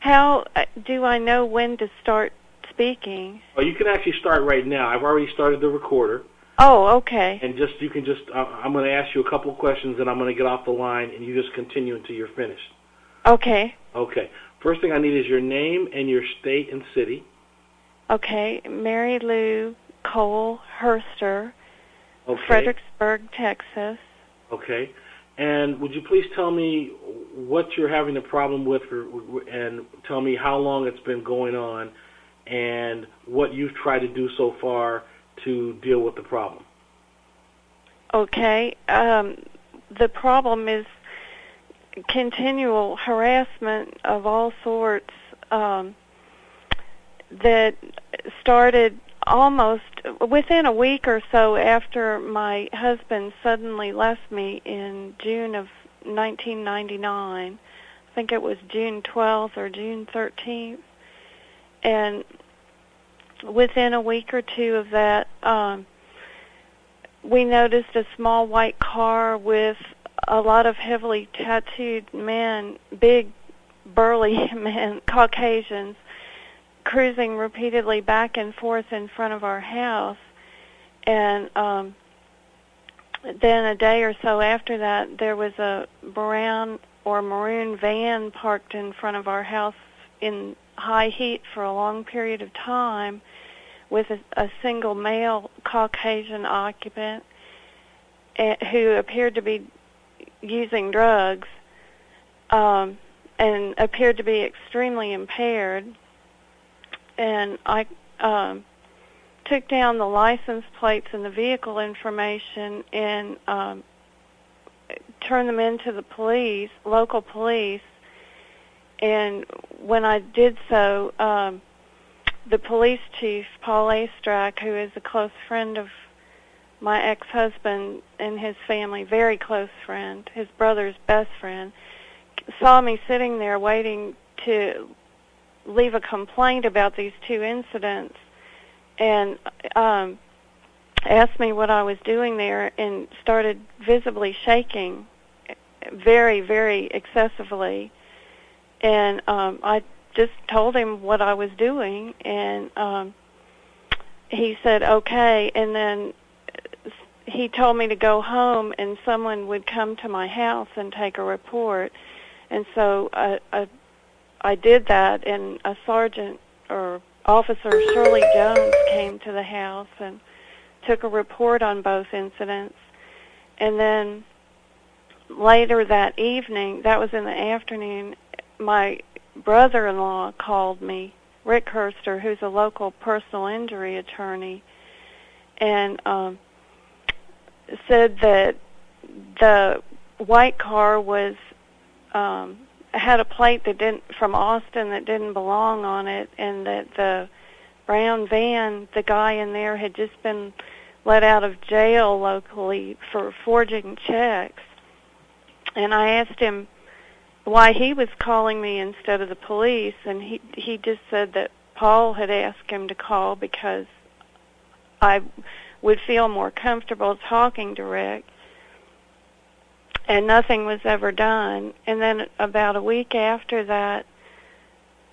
How do I know when to start speaking? Well, you can actually start right now. I've already started the recorder. Oh, okay. And you can just, I'm going to ask you a couple of questions, and I'm going to get off the line, and you just continue until you're finished. Okay. Okay. First thing I need is your name and your state and city. Okay. Mary Lou Hoerster, Okay. Fredericksburg, Texas. Okay. And would you please tell me what you're having a problem with, and tell me how long it's been going on, and what you've tried to do so far to deal with the problem. Okay. The problem is continual harassment of all sorts that started almost within a week or so after my husband suddenly left me in June of 1999. I think it was June 12th or June 13th. And within a week or two of that, we noticed a small white car with a lot of heavily tattooed men, big, burly men, Caucasians, cruising repeatedly back and forth in front of our house. And then a day or so after that, there was a brown or maroon van parked in front of our house in high heat for a long period of time with a single male Caucasian occupant who appeared to be using drugs and appeared to be extremely impaired. And I took down the license plates and the vehicle information and turned them into the police, local police. And when I did so, the police chief, Paul Astrack, who is a close friend of my ex-husband and his family, very close friend, his brother's best friend, saw me sitting there waiting to leave a complaint about these two incidents and asked me what I was doing there and started visibly shaking very, very excessively. And I just told him what I was doing, and he said, okay, and then he told me to go home and someone would come to my house and take a report. And so I did that, and a sergeant or Officer Shirley Jones came to the house and took a report on both incidents. And then later that evening, that was in the afternoon, my brother-in-law called me, Rick Hoerster, who's a local personal injury attorney, and said that the white car was had a plate that didn't from Austin that didn't belong on it, and that the brown van, the guy in there had just been let out of jail locally for forging checks. And I asked him why he was calling me instead of the police, and he just said that Paul had asked him to call because I would feel more comfortable talking to Rick. And nothing was ever done. And then about a week after that,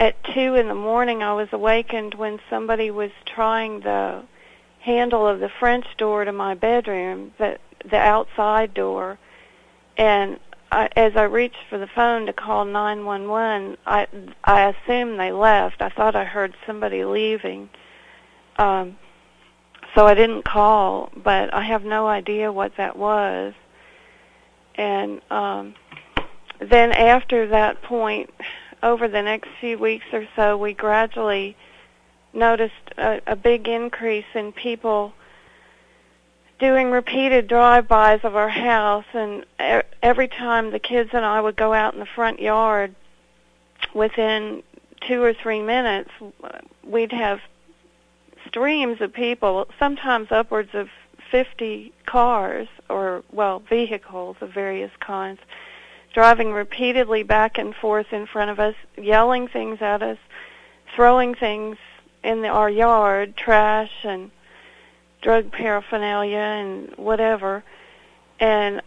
at 2 in the morning, I was awakened when somebody was trying the handle of the French door to my bedroom, the outside door. And as I reached for the phone to call 911, I assumed they left. I thought I heard somebody leaving. So I didn't call, but I have no idea what that was. And then after that point, over the next few weeks or so, we gradually noticed a big increase in people doing repeated drive-bys of our house. And every time the kids and I would go out in the front yard, within 2 or 3 minutes, we'd have streams of people, sometimes upwards of 50 cars, or, well, vehicles of various kinds, driving repeatedly back and forth in front of us, yelling things at us, throwing things in our yard, trash and drug paraphernalia and whatever. And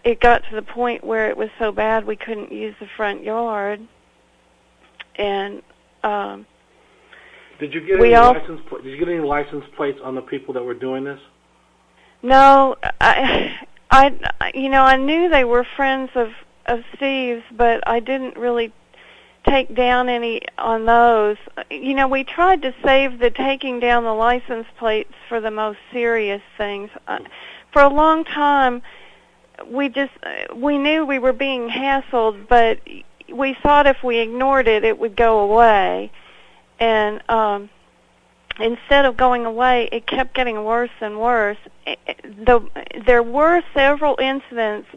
it got to the point where it was so bad we couldn't use the front yard. and did you get any license plates on the people that were doing this? No, I knew they were friends of Steve's, but I didn't really take down any on those. We tried to save the taking down the license plates for the most serious things. For a long time, we knew we were being hassled, but we thought if we ignored it, it would go away. And instead of going away, it kept getting worse and worse. There were several incidents,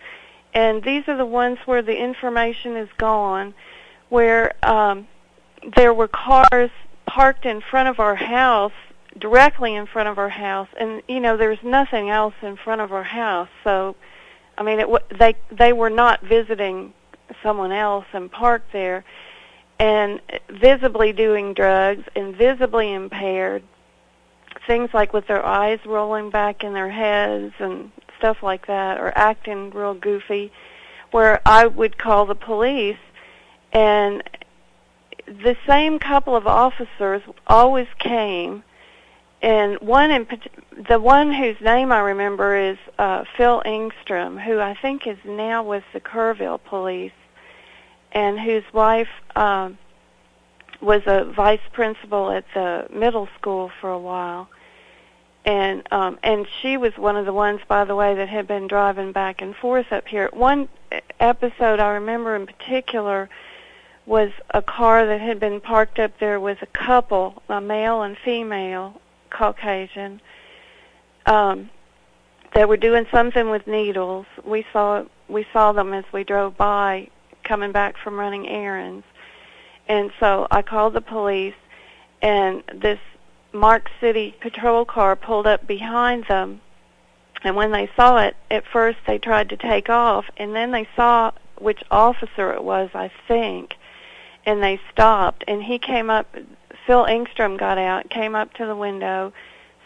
and these are the ones where the information is gone, where there were cars parked in front of our house, directly in front of our house, and there's nothing else in front of our house. So, I mean, they were not visiting someone else and parked there, and visibly doing drugs and visibly impaired. Things like with their eyes rolling back in their heads and stuff like that, or acting real goofy, where I would call the police. And the same couple of officers always came, and the one whose name I remember is Phil Engstrom, who I think is now with the Kerrville police, and whose wife was a vice principal at the middle school for a while. And she was one of the ones, by the way, that had been driving back and forth up here. One episode I remember in particular was a car that had been parked up there with a couple, a male and female, Caucasian, that were doing something with needles. We saw them as we drove by, coming back from running errands. And so I called the police, and this Mark City patrol car pulled up behind them. And when they saw it, at first they tried to take off, and then they saw which officer it was, I think, and they stopped. And he came up, Phil Engstrom got out, came up to the window,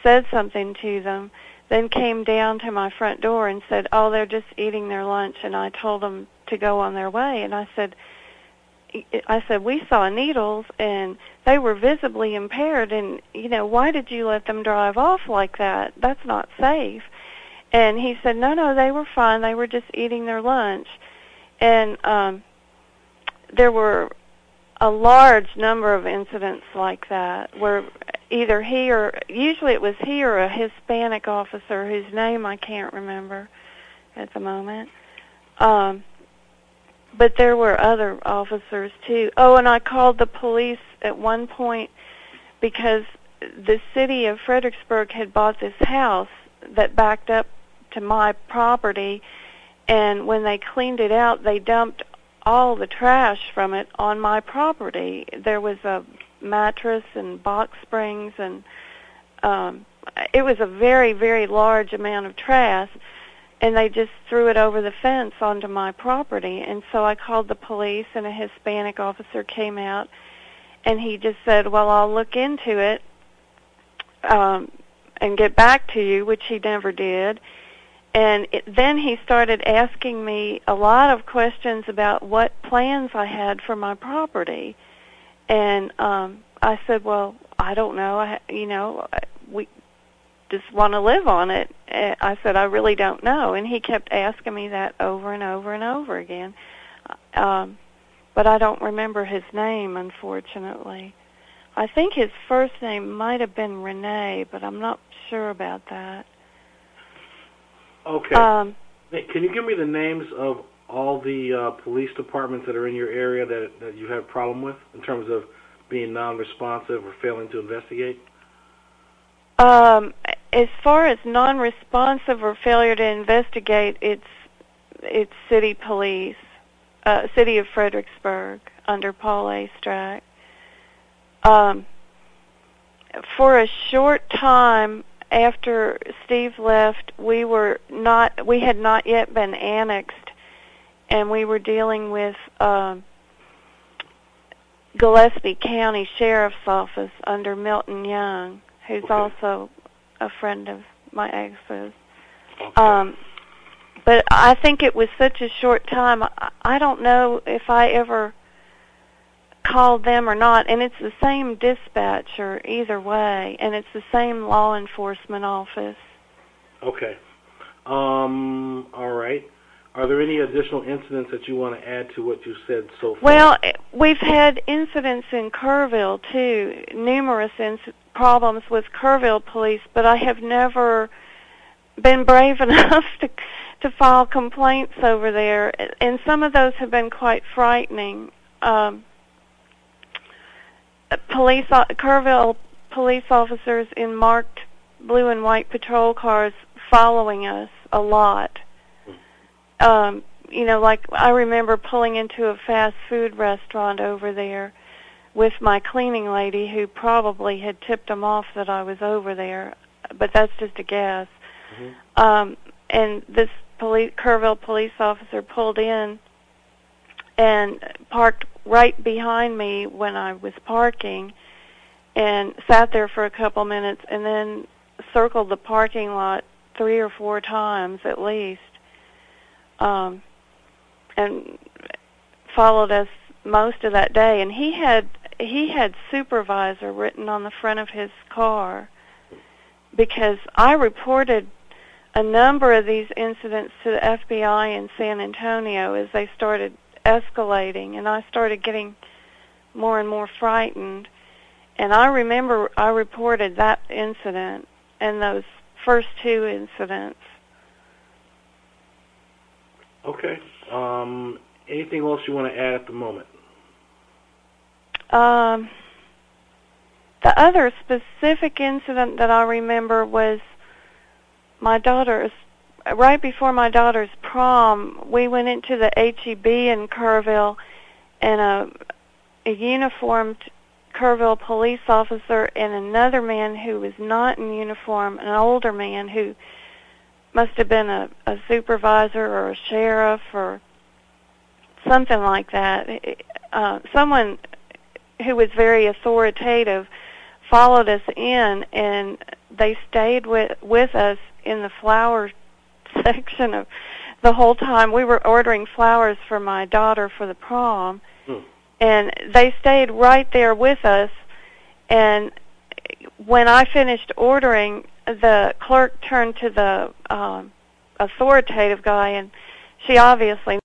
said something to them, then came down to my front door and said, "Oh, they're just eating their lunch," and I told them to go on their way. And I said, we saw needles, and they were visibly impaired, and, why did you let them drive off like that? That's not safe. And he said, no, they were fine. They were just eating their lunch. And there were a large number of incidents like that where either usually it was he or a Hispanic officer whose name I can't remember at the moment. But there were other officers, too. Oh, and I called the police at one point because the city of Fredericksburg had bought this house that backed up to my property, and when they cleaned it out, they dumped all the trash from it on my property. There was a mattress and box springs, and it was a very, very large amount of trash, and they just threw it over the fence onto my property. And so I called the police, and a Hispanic officer came out, and he just said, well, I'll look into it and get back to you, which he never did. And then he started asking me a lot of questions about what plans I had for my property. And I said, well, I don't know. We just want to live on it. I said, I really don't know. And he kept asking me that over and over and over again. But I don't remember his name, unfortunately. I think his first name might have been Renee, but I'm not sure about that. Okay. Can you give me the names of all the police departments that are in your area that you have a problem with in terms of being non-responsive or failing to investigate? As far as non-responsive or failure to investigate, it's city police, city of Fredericksburg under Paul A. Strack. For a short time after Steve left, we had not yet been annexed, and we were dealing with Gillespie County Sheriff's Office under Milton Young, who's also a friend of my ex's. Okay. But I think it was such a short time. I don't know if I ever called them or not, and it's the same dispatcher either way, and it's the same law enforcement office. Okay. All right. Are there any additional incidents that you want to add to what you said so far? Well, we've had incidents in Kerrville, too, numerous problems with Kerrville police, but I have never been brave enough to file complaints over there, and some of those have been quite frightening. Kerrville police officers in marked blue and white patrol cars following us a lot. Like I remember pulling into a fast food restaurant over there with my cleaning lady, who probably had tipped them off that I was over there, but that's just a guess. Mm-hmm. And this Kerrville police officer pulled in and parked right behind me when I was parking, and sat there for a couple minutes, and then circled the parking lot 3 or 4 times at least, and followed us most of that day. And he had supervisor written on the front of his car, because I reported a number of these incidents to the FBI in San Antonio as they started escalating, and I started getting more and more frightened. And I remember I reported that incident and those first 2 incidents. Okay. Anything else you want to add at the moment? The other specific incident that I remember was right before my daughter's prom. We went into the H-E-B in Kerrville, and a uniformed Kerrville police officer and another man who was not in uniform, an older man who must have been a supervisor or a sheriff or something like that, someone who was very authoritative, followed us in, and they stayed with us in the flower section of the whole time. We were ordering flowers for my daughter for the prom, and they stayed right there with us. And when I finished ordering, the clerk turned to the authoritative guy, and she obviously